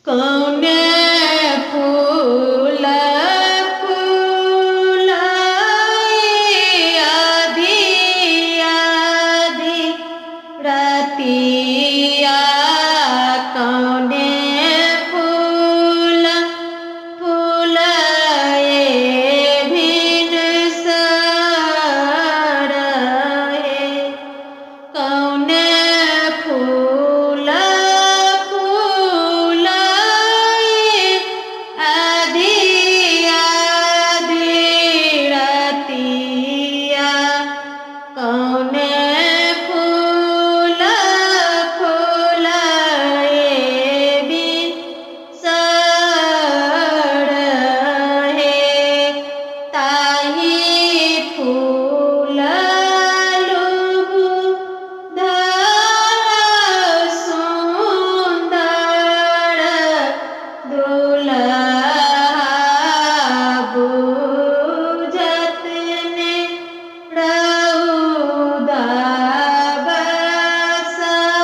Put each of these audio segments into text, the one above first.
कौने फूल फुलाए आधी आधी रतिया कौने फूल फुलाए भिन सरहे कौने फूल फुलाए आधी आधी रतिया कौने फूल फुलाए बिन सरहे ताही फूल लुबु धर सुंदर दुल्हा बुझत ने रउदा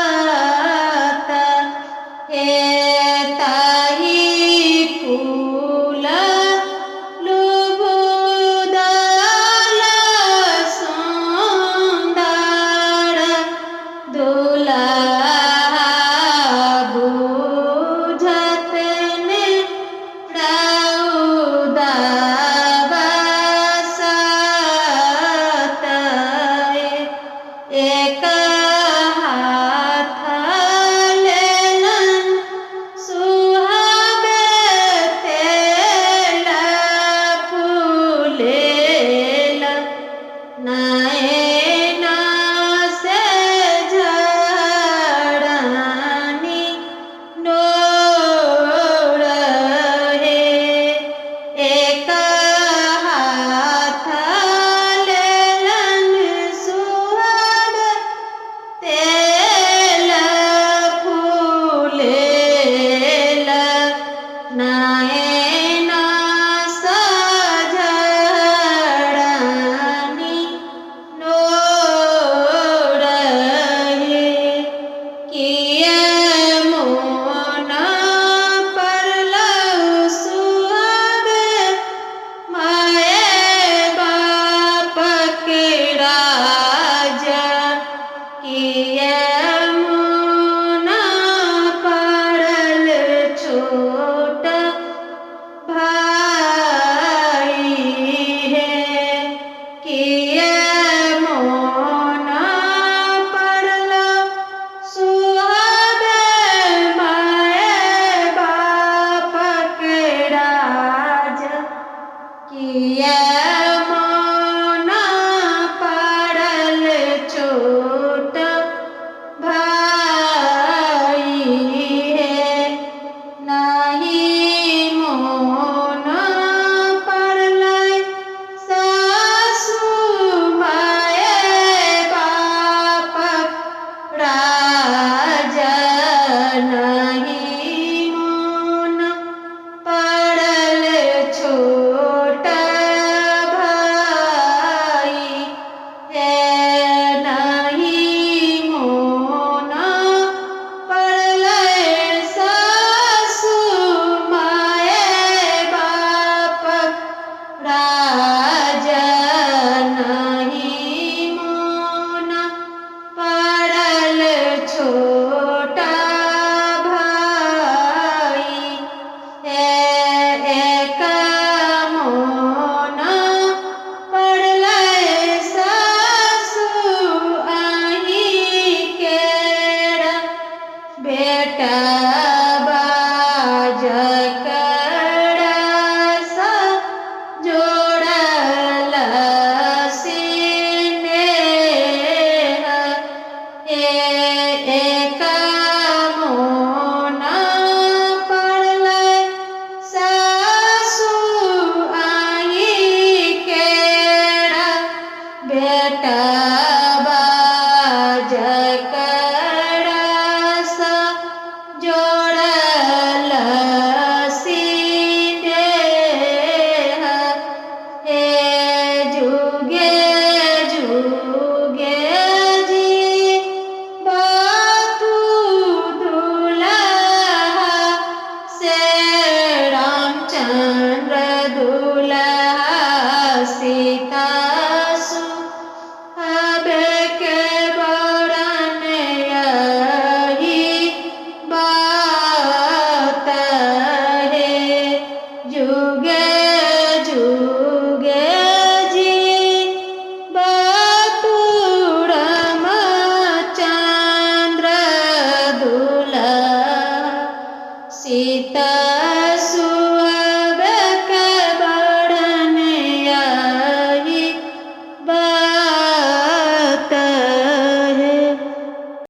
बसत हे ताही फूल लुबुदल सुंदर दुल्हा बुझत ने रउदा बसत एक हाथ लेलन सुहाग तेल फूलेल नयन से झरनी नोरहे एक हाथ लेलन सुहाग तेल फूलेल नयन सझरनी नोरहे किए मोन परलउ सुहाग माए बाप के राज किए मोन पड़ल छोट भाई है किए मोन पड़ल सुहाग माए बाप के राज किए मोन पड़ल छोट भाई है नहीं मोन पड़ल सासु माए बाप राज नहीं मोन पड़ल छोट भाई है नहीं मोन पड़ल सासु माए बाप राज नहीं मोन पड़ल छोट भाई है एक मोन पड़ल सासु आही केरा बेटा बाज करसा जोड़ल सिनेह एक मोन पड़ल सासु आही केरा बेटा बाज करसा जो સીતા સુવા